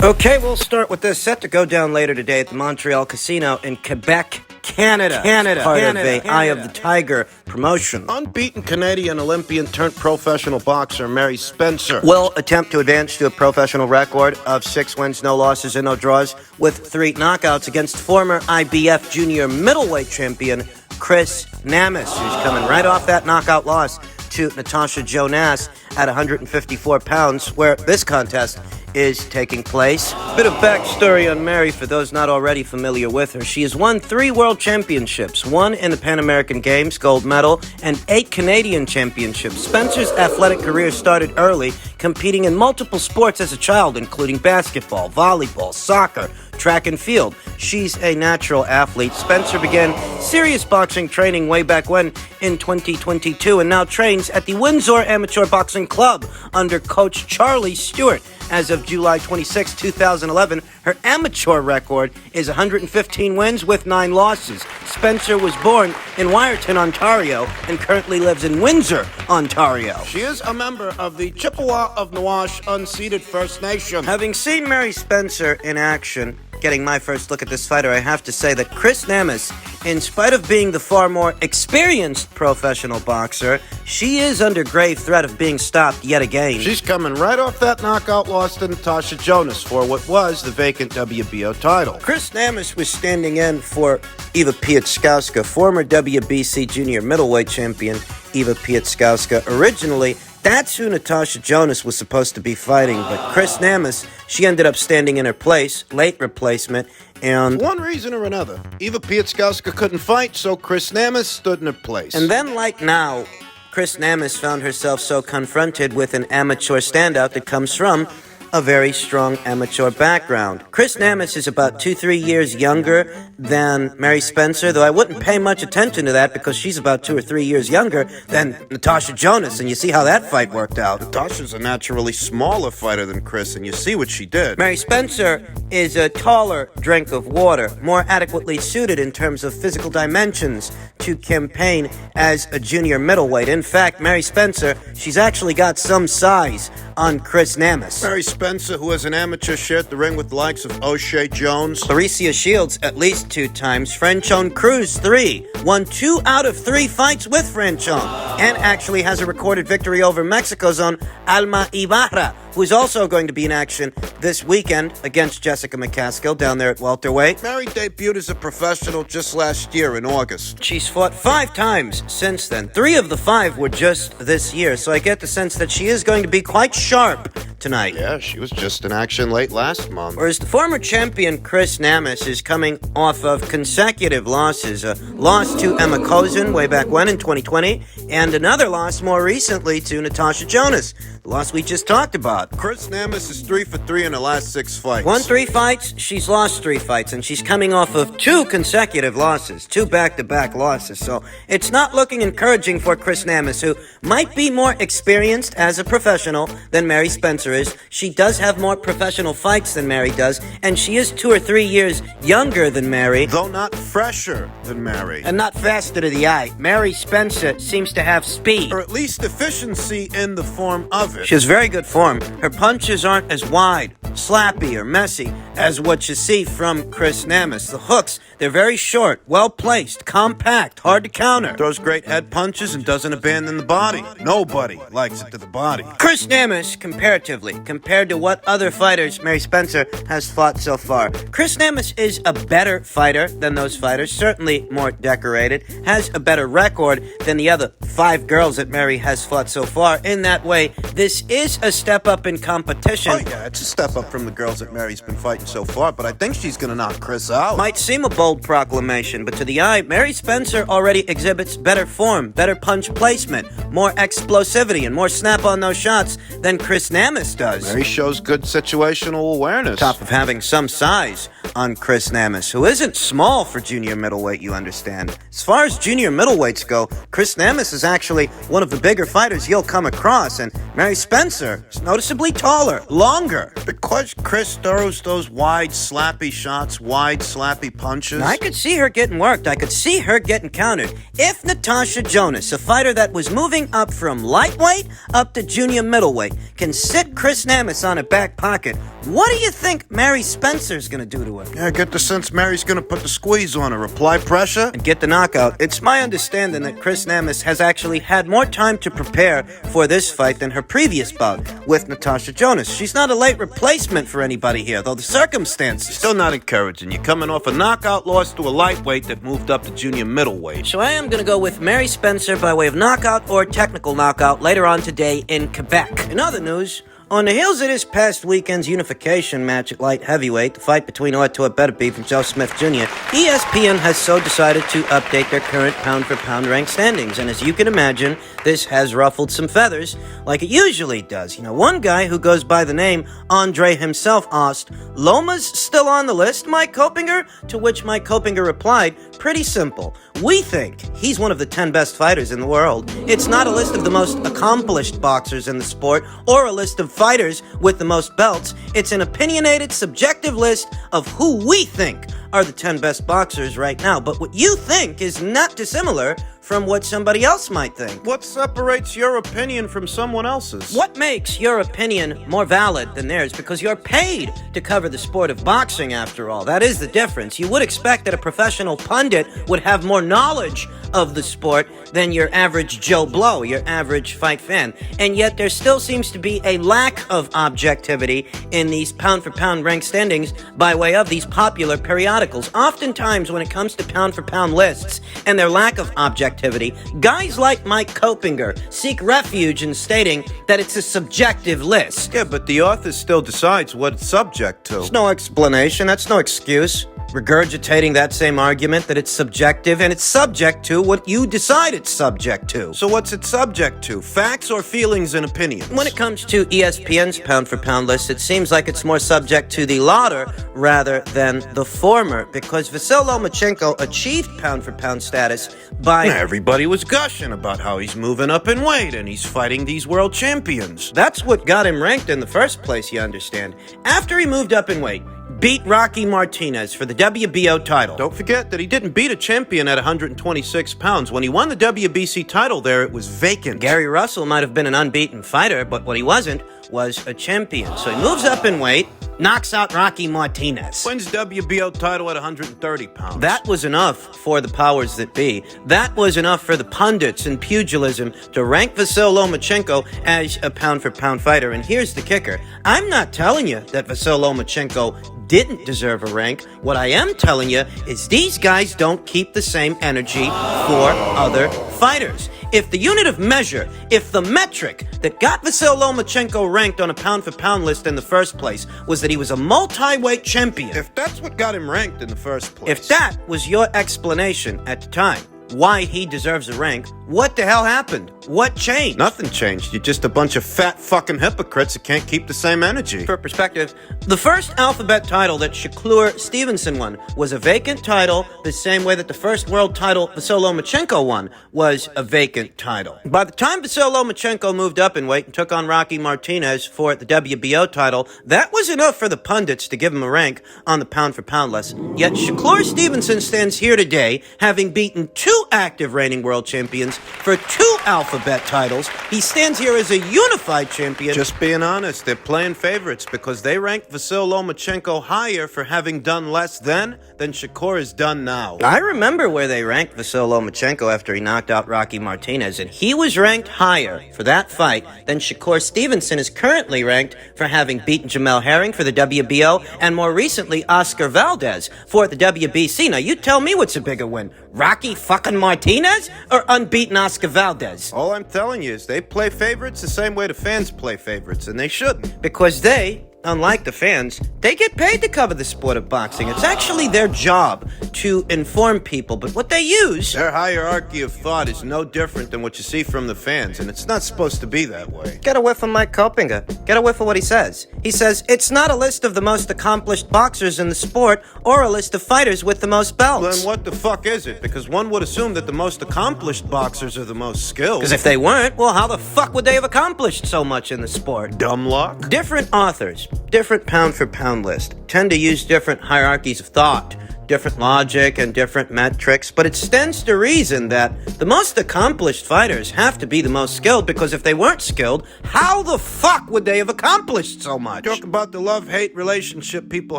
Okay, we'll start with this. Set to go down later today at the Montreal Casino in Quebec, Canada. Part of the Eye of the Tiger promotion. Unbeaten Canadian Olympian turned professional boxer Mary Spencer will attempt to advance to a professional record of 6 wins, no losses, and no draws with 3 knockouts against former IBF junior middleweight champion Chris Namus, who's coming right off that knockout loss to Natasha Jonas at 154 pounds, where this contest is taking place. Bit of backstory on Mary for those not already familiar with her. She has won 3 world championships, 1 in the Pan American Games, gold medal, and 8 Canadian championships. Spencer's athletic career started early, competing in multiple sports as a child, including basketball, volleyball, soccer, track and field. She's a natural athlete. Spencer began serious boxing training way back when in 2022 and now trains at the Windsor Amateur Boxing Club under coach Charlie Stewart. As of July 26, 2011, her amateur record is 115 wins with 9 losses. Spencer was born in Wyerton, Ontario, and currently lives in Windsor, Ontario. She is a member of the Chippewa of Nawash Unceded First Nation. Having seen Mary Spencer in action, getting my first look at this fighter, I have to say that Chris Namus, in spite of being the far more experienced professional boxer, she is under grave threat of being stopped yet again. She's coming right off that knockout loss to Natasha Jonas for what was the vacant WBO title. Chris Namus was standing in for Eva Pietrzkowska, former WBC junior middleweight champion Eva Pietrzkowska. Originally, that's who Natasha Jonas was supposed to be fighting, but Chris Namus, she ended up standing in her place, late replacement, and for one reason or another, Eva Pietrzkowska couldn't fight, so Chris Namus stood in her place. And then, like now, Chris Namus found herself so confronted with an amateur standout that comes from a very strong amateur background. Chris Namus is about 2-3 years younger than Mary Spencer, though I wouldn't pay much attention to that because she's about 2 or 3 years younger than Natasha Jonas, and you see how that fight worked out. Natasha's a naturally smaller fighter than Chris, and you see what she did. Mary Spencer is a taller drink of water, more adequately suited in terms of physical dimensions to campaign as a junior middleweight. In fact, Mary Spencer, she's actually got some size on Chris Namus. Mary Spencer, who as an amateur shared the ring with the likes of O'Shea Jones, Clarissa Shields at least 2 times, Franchon Cruz 3, won 2 out of 3 fights with Franchon, and actually has a recorded victory over Mexico's own Alma Ibarra, who is also going to be in action this weekend against Jessica McCaskill down there at welterweight. Mary debuted as a professional just last year in August. She's fought 5 times since then. 3 of the 5 were just this year, so I get the sense that she is going to be quite sharp tonight. Yeah, she was just in action late last month. Whereas the former champion Chris Namus is coming off of consecutive losses. A loss to Emma Kozin way back when in 2020, and another loss more recently to Natasha Jonas, the loss we just talked about. Chris Namus is 3 for 3 in the last 6 fights. Won 3 fights, she's lost 3 fights, and she's coming off of 2 consecutive losses, 2 back-to-back losses. So it's not looking encouraging for Chris Namus, who might be more experienced as a professional than Mary Spencer is. She does have more professional fights than Mary does, and she is 2 or 3 years younger than Mary, though not fresher than Mary, and not faster to the eye. Mary Spencer seems to have speed, or at least efficiency in the form of it. She has very good form. Her punches aren't as wide, slappy, or messy as what you see from Chris Namus. The hooks, they're very short, well-placed, compact, hard to counter. Throws great head punches and doesn't abandon the body. Nobody likes it to the body. Chris Namus, comparatively, compared to what other fighters Mary Spencer has fought so far, Chris Namus is a better fighter than those fighters, certainly more decorated, has a better record than the other 5 girls that Mary has fought so far. In that way, this is a step up in competition. Oh yeah, it's a step up from the girls that Mary's been fighting so far, but I think she's gonna knock Chris out. Might seem a bold proclamation, but to the eye, Mary Spencer already exhibits better form, better punch placement, more explosivity, and more snap on those shots than Chris Namus does. Mary shows good situational awareness. Top of having some size on Chris Namus, who isn't small for junior middleweight, you understand. As far as junior middleweights go, Chris Namus is actually one of the bigger fighters you'll come across, and Mary Spencer is noticeably taller, longer. Because Chris throws those wide, slappy shots, wide, slappy punches. I could see her getting worked. I could see her getting countered. If Natasha Jonas, a fighter that was moving up from lightweight up to junior middleweight, can sit Chris Namus on a back pocket, what do you think Mary Spencer's gonna do to her? Yeah, I get the sense Mary's gonna put the squeeze on her, apply pressure, and get the knockout. It's my understanding that Chris Namus has actually had more time to prepare for this fight than her previous bout with Natasha Jonas. She's not a late replacement for anybody here, though the circumstances. Still not encouraging. You're coming off a knockout loss to a lightweight that moved up to junior middleweight. So I am going to go with Mary Spencer by way of knockout or technical knockout later on today in Quebec. In other news, on the heels of this past weekend's unification match at light heavyweight, the fight between Artur Beterbiev and Joe Smith Jr., ESPN has so decided to update their current pound-for-pound rank standings. And as you can imagine, this has ruffled some feathers, like it usually does. You know, one guy who goes by the name Andre himself asked, "Loma's still on the list, Mike Coppinger?" To which Mike Coppinger replied, "Pretty simple. We think he's one of the 10 best fighters in the world. It's not a list of the most accomplished boxers in the sport or a list of fighters with the most belts. It's an opinionated, subjective list of who we think are the 10 best boxers right now. But what you think is not dissimilar from what somebody else might think." What separates your opinion from someone else's? What makes your opinion more valid than theirs? Because you're paid to cover the sport of boxing, after all. That is the difference. You would expect that a professional pundit would have more knowledge of the sport than your average Joe Blow, your average fight fan. And yet there still seems to be a lack of objectivity in these pound-for-pound rank standings by way of these popular periodicals. Oftentimes when it comes to pound-for-pound lists and their lack of objectivity, guys like Mike Coppinger seek refuge in stating that it's a subjective list. Yeah, but the author still decides what it's subject to. That's no explanation. That's no excuse. Regurgitating that same argument that it's subjective and it's subject to what you decide it's subject to. So what's it subject to? Facts or feelings and opinions? When it comes to ESPN's pound-for-pound list, it seems like it's more subject to the latter rather than the former, because Vasyl Lomachenko achieved pound-for-pound status by... Everybody was gushing about how he's moving up in weight and he's fighting these world champions. That's what got him ranked in the first place, you understand. After he moved up in weight, beat Rocky Martinez for the WBO title. Don't forget that he didn't beat a champion at 126 pounds. When he won the WBC title there, it was vacant. Gary Russell might have been an unbeaten fighter, but what he wasn't was a champion. So he moves up in weight, knocks out Rocky Martinez. Wins WBO title at 130 pounds. That was enough for the powers that be. That was enough for the pundits in pugilism to rank Vasyl Lomachenko as a pound-for-pound fighter. And here's the kicker. I'm not telling you that Vasyl Lomachenko didn't deserve a rank. What I am telling you is these guys don't keep the same energy for other fighters. If the unit of measure, if the metric that got Vasyl Lomachenko ranked on a pound-for-pound list in the first place was that he was a multi-weight champion, if that's what got him ranked in the first place, if that was your explanation at the time why he deserves a rank, what the hell happened? What changed? Nothing changed. You're just a bunch of fat fucking hypocrites that can't keep the same energy. For perspective, the first alphabet title that Shakur Stevenson won was a vacant title, the same way that the first world title Vasyl Lomachenko won was a vacant title. By the time Vasyl Lomachenko moved up in weight and took on Rocky Martinez for the WBO title, that was enough for the pundits to give him a rank on the pound-for-pound list. Yet Shakur Stevenson stands here today, having beaten 2 active reigning world champions for 2 alphabet titles. He stands here as a unified champion. Just being honest, they're playing favorites because they ranked Vasyl Lomachenko higher for having done less then than Shakur has done now. I remember where they ranked Vasyl Lomachenko after he knocked out Rocky Martinez, and he was ranked higher for that fight than Shakur Stevenson is currently ranked for having beaten Jamel Herring for the WBO and more recently Oscar Valdez for the WBC. Now you tell me what's a bigger win, Rocky fucking Martinez or unbeaten Oscar Valdez? All I'm telling you is they play favorites the same way the fans play favorites, and they shouldn't. Because they unlike the fans, they get paid to cover the sport of boxing. It's actually their job to inform people, but what they use... Their hierarchy of thought is no different than what you see from the fans, and it's not supposed to be that way. Get a whiff of Mike Coppinger. Get a whiff of what he says. He says, it's not a list of the most accomplished boxers in the sport or a list of fighters with the most belts. Then what the fuck is it? Because one would assume that the most accomplished boxers are the most skilled. Because if they weren't, well, how the fuck would they have accomplished so much in the sport? Dumb luck? Different authors, different pound-for-pound list, tend to use different hierarchies of thought, different logic and different metrics, but it stands to reason that the most accomplished fighters have to be the most skilled, because if they weren't skilled, how the fuck would they have accomplished so much? Talk about the love-hate relationship people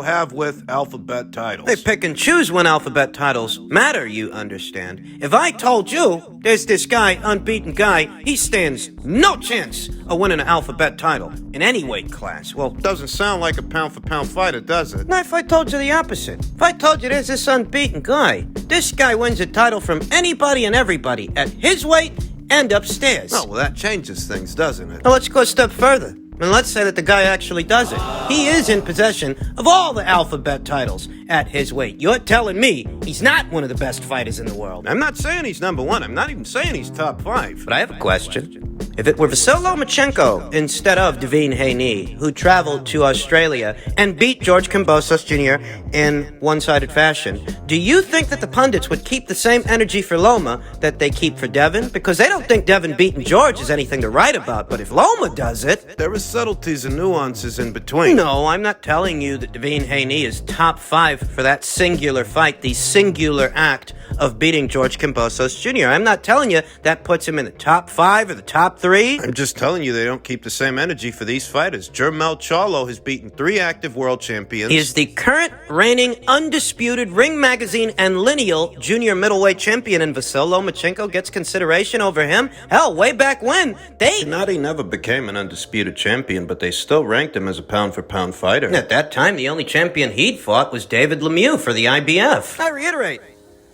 have with alphabet titles. They pick and choose when alphabet titles matter, you understand. If I told you there's this guy, unbeaten guy, he stands no chance of winning an alphabet title in any weight class, well, Doesn't sound like a pound-for-pound fighter, does it? now if I told you the opposite, if I told you there's this unbeaten guy, this guy wins a title from anybody and everybody at his weight and upstairs. Oh, well, that changes things, doesn't it? Now let's go a step further. And let's say that the guy actually does it. He is in possession of all the alphabet titles at his weight. You're telling me he's not one of the best fighters in the world. I'm not saying he's number one. I'm not even saying he's top 5. But I have a question. If it were Vasyl Lomachenko instead of Devin Haney, who traveled to Australia and beat George Kambosos Jr. in one-sided fashion, do you think that the pundits would keep the same energy for Loma that they keep for Devin? Because they don't think Devin beating George is anything to write about, but if Loma does it... There are subtleties and nuances in between. No, I'm not telling you that Devin Haney is top 5 for that singular fight, the singular act of beating George Kambosos Jr. I'm not telling you that puts him in the top 5 or the top 3. I'm just telling you they don't keep the same energy for these fighters. Jermel Charlo has beaten 3 active world champions. He is the current reigning undisputed Ring Magazine and lineal junior middleweight champion, and Vasyl Lomachenko gets consideration over him. Hell, way back when, Gennady never became an undisputed champion, but they still ranked him as a pound-for-pound fighter. At that time, the only champion he'd fought was David Lemieux for the IBF. I reiterate,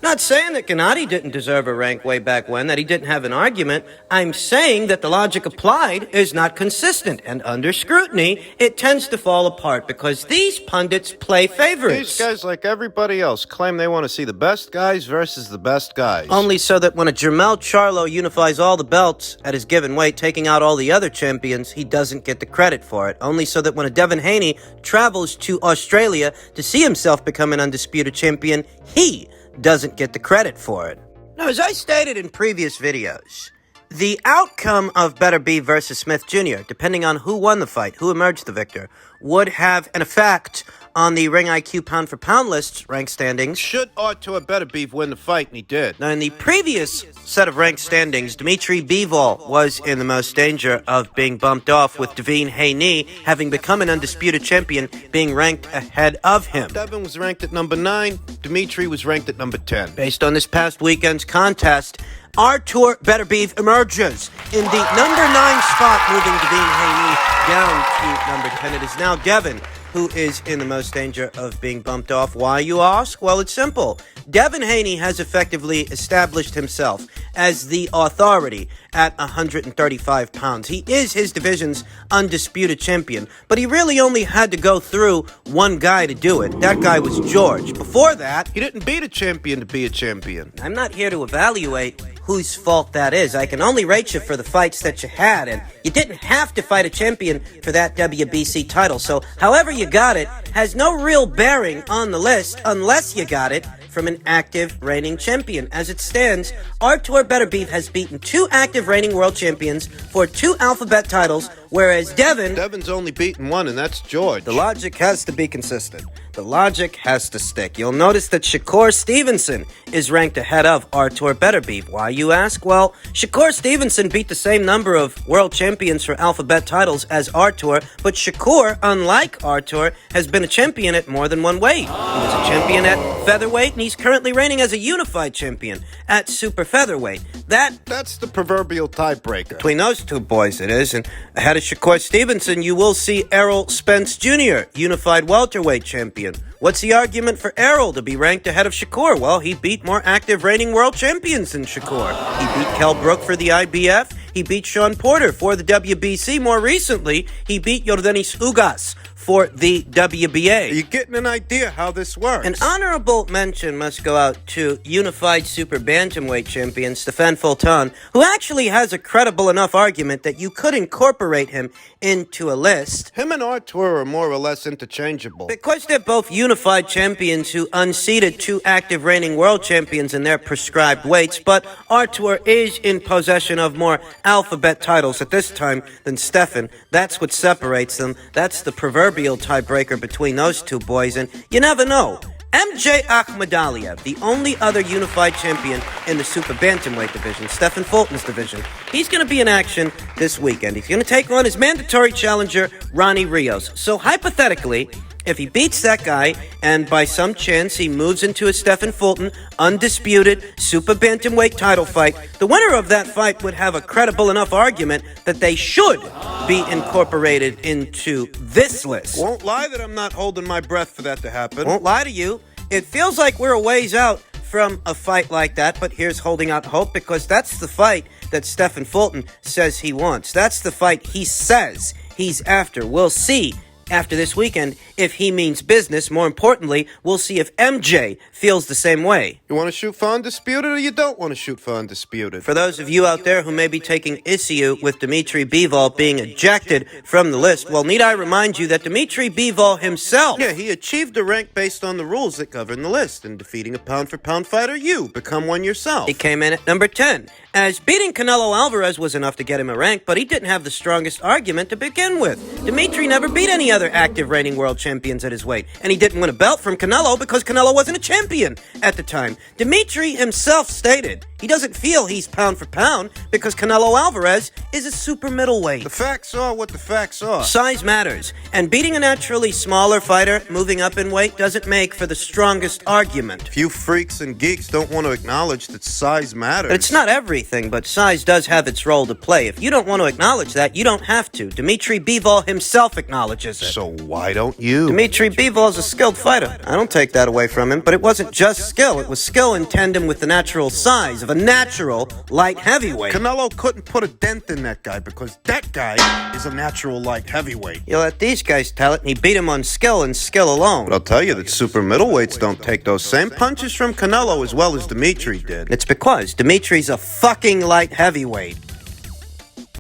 not saying that Gennady didn't deserve a rank way back when, that he didn't have an argument. I'm saying that the logic applied is not consistent, and under scrutiny, it tends to fall apart because these pundits play favorites. These guys, like everybody else, claim they want to see the best guys versus the best guys. Only so that when a Jermel Charlo unifies all the belts at his given weight, taking out all the other champions, he doesn't get the credit for it. Only so that when a Devin Haney travels to Australia to see himself become an undisputed champion, he doesn't get the credit for it. Now, as I stated in previous videos, the outcome of Beterbiev versus Smith Jr., depending on who won the fight, who emerged the victor, would have an effect on the Ring IQ Pound4Pound list's rank standings. Should Artur Beterbiev win the fight, and he did. Now, in the previous set of ranked standings, Dmitry Bivol was in the most danger of being bumped off, with Devin Haney having become an undisputed champion, being ranked ahead of him. Devin was ranked at number 9. Dmitry was ranked at number 10. Based on this past weekend's contest, Artur Beterbiev emerges in the number 9 spot, moving Devin Haney down to number 10. It is now Devin who is in the most danger of being bumped off. Why, you ask? Well, it's simple. Devin Haney has effectively established himself as the authority at 135 pounds. He is his division's undisputed champion, but he really only had to go through one guy to do it. That guy was George. Before that, He didn't beat a champion to be a champion. I'm not here to evaluate whose fault that is. I can only rate you for the fights that you had, and you didn't have to fight a champion for that WBC title. So however you got it has no real bearing on the list unless you got it from an active reigning champion. As it stands, Artur Beterbiev has beaten 2 active reigning world champions for 2 alphabet titles, whereas Devin's only beaten 1, and that's George. The logic has to be consistent. The logic has to stick. You'll notice that Shakur Stevenson is ranked ahead of Artur Beterbiev. Why, you ask? Well, Shakur Stevenson beat the same number of world champions for alphabet titles as Artur, but Shakur, unlike Artur, has been a champion at more than one weight. He was a champion at featherweight, and he's currently reigning as a unified champion at super featherweight. That's the proverbial tiebreaker. Between those two boys it is, and ahead of Shakur Stevenson, you will see Errol Spence Jr., unified welterweight champion. What's the argument for Errol to be ranked ahead of Shakur? Well, he beat more active reigning world champions than Shakur. He beat Kell Brook for the IBF. He beat Sean Porter for the WBC. More recently, he beat Yordenis Ugas for the WBA. Are you getting an idea how this works? An honorable mention must go out to unified super bantamweight champion Stephen Fulton, who actually has a credible enough argument that you could incorporate him into a list. Him and Artur are more or less interchangeable. Because they're both unified champions who unseated two active reigning world champions in their prescribed weights, but Artur is in possession of more alphabet titles at this time than Stefan. That's what separates them. That's the proverbial tiebreaker between those two boys, and you never know. MJ Akhmadaliev, the only other unified champion in the super bantamweight division, Stephen Fulton's division, he's going to be in action this weekend. He's going to take on his mandatory challenger, Ronnie Rios. So hypothetically, if he beats that guy, and by some chance he moves into a Stephen Fulton undisputed super bantamweight title fight, the winner of that fight would have a credible enough argument that they should be incorporated into this list. Won't lie that I'm not holding my breath for that to happen. Won't lie to you. It feels like we're a ways out from a fight like that, but here's holding out hope, because that's the fight that Stephen Fulton says he wants. That's the fight he says he's after. We'll see after this weekend if he means business. More importantly, we'll see if MJ feels the same way. You want to shoot for undisputed, or you don't want to shoot for undisputed? For those of you out there who may be taking issue with Dmitry Bivol being ejected from the list, well, need I remind you that Dmitry Bivol himself... Yeah, he achieved a rank based on the rules that govern the list, and defeating a pound-for-pound fighter, you become one yourself. He came in at number 10, as beating Canelo Alvarez was enough to get him a rank, but he didn't have the strongest argument to begin with. Dmitry never beat any other active reigning world champions at his weight, and he didn't win a belt from Canelo because Canelo wasn't a champion at the time. Dmitry himself stated he doesn't feel he's pound for pound because Canelo Alvarez is a super middleweight. The facts are what the facts are. Size matters, and beating a naturally smaller fighter moving up in weight doesn't make for the strongest argument. Few freaks and geeks don't want to acknowledge that size matters. It's not everything, but size does have its role to play. If you don't want to acknowledge that, you don't have to. Dmitry Bivol himself acknowledges it. So why don't you? Dmitry Bivol is a skilled fighter. I don't take that away from him, but it wasn't just skill. It was skill in tandem with the natural size of a natural light heavyweight. Canelo couldn't put a dent in that guy because that guy is a natural light heavyweight. You let these guys tell it, and he beat him on skill and skill alone. But I'll tell you that super middleweights don't take those same punches from Canelo as well as Dmitry did. It's because Dimitri's a fucking light heavyweight.